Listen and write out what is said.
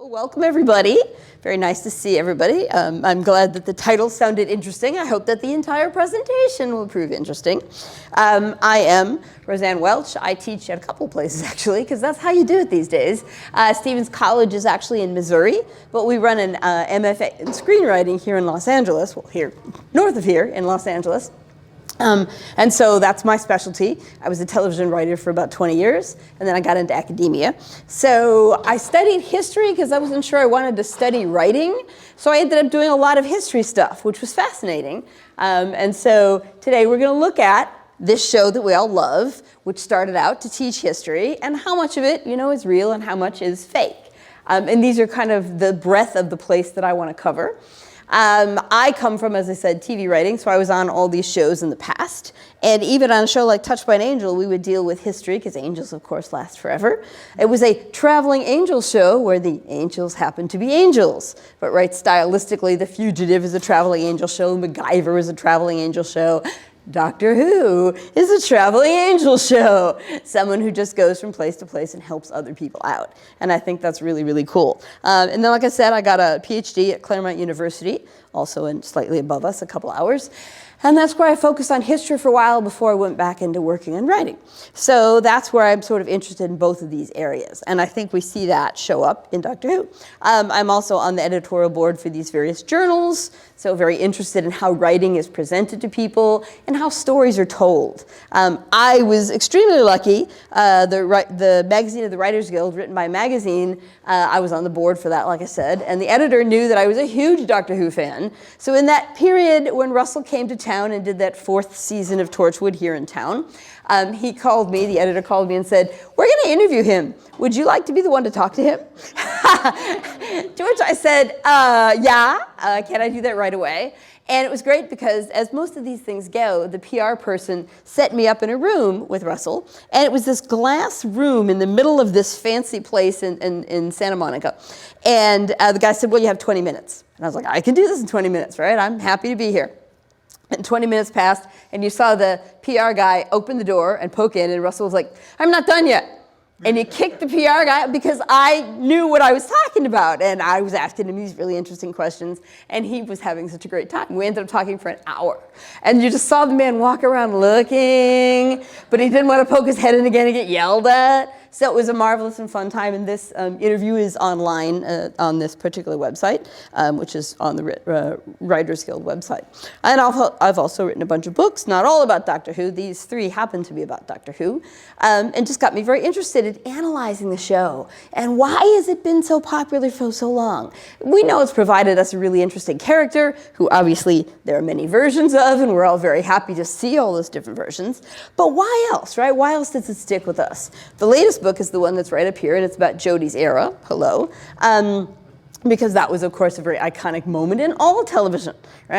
Well, welcome everybody. Very nice to see everybody. I'm glad that the title sounded interesting. I hope that the entire presentation will prove interesting. I am Rosanne Welch. I teach at a couple places actually, because that's how you do it these days. Stevens College is actually in Missouri, but we run an MFA in screenwriting here in Los Angeles, well here, north of here in Los Angeles. And so that's my specialty. I was a television writer for about 20 years, and then I got into academia. So I studied history because I wasn't sure I wanted to study writing. So I ended up doing a lot of history stuff, which was fascinating. And so today we're going to look at this show that we all love, which started out to teach history, and how much of it, you know, is real and how much is fake. And these are kind of the breadth of the place that I want to cover. I come from, as I said, TV writing, so I was on all these shows in the past. And even on a show like Touched by an Angel, we would deal with history, because angels, of course, last forever. It was a traveling angel show where the angels happened to be angels. But right, stylistically, The Fugitive is a traveling angel show, MacGyver is a traveling angel show. Doctor Who is a traveling angel show. Someone who just goes from place to place and helps other people out. And I think that's really, really cool. And then, like I said, I got a PhD at Claremont University, also in slightly above us, a couple hours. And that's where I focused on history for a while before I went back into working and writing. So that's where I'm sort of interested in both of these areas. And I think we see that show up in Doctor Who. I'm also on the editorial board for these various journals, so very interested in how writing is presented to people and how stories are told. I was extremely lucky. The magazine of the Writers Guild, written by Magazine, I was on the board for that, like I said, and the editor knew that I was a huge Doctor Who fan. So in that period when Russell came to town and did that 4th season of Torchwood here in town, he called me, the editor called me and said, "We're going to interview him. Would you like to be the one to talk to him?" To which I said, yeah, can I do that right away? And it was great because, as most of these things go, the PR person set me up in a room with Russell, and it was this glass room in the middle of this fancy place in Santa Monica. And the guy said, "Well, you have 20 minutes. And I was like, "I can do this in 20 minutes, right? I'm happy to be here." And 20 minutes passed, and you saw the PR guy open the door and poke in, and Russell was like, "I'm not done yet." And he kicked the PR guy out because I knew what I was talking about, and I was asking him these really interesting questions, and he was having such a great time. We ended up talking for an hour, and you just saw the man walk around looking, but he didn't want to poke his head in again and get yelled at. So it was a marvelous and fun time, and this interview is online on this particular website, which is on the Writers Guild website. And I've also written a bunch of books, not all about Doctor Who. These 3 happen to be about Doctor Who, and just got me very interested in analyzing the show. And why has it been so popular for so long? We know it's provided us a really interesting character, who obviously there are many versions of, and we're all very happy to see all those different versions. But why else, right? Why else does it stick with us? The latest book is the one that's right up here, and it's about Jodie's era. Hello. Because that was, of course, a very iconic moment in all television, right?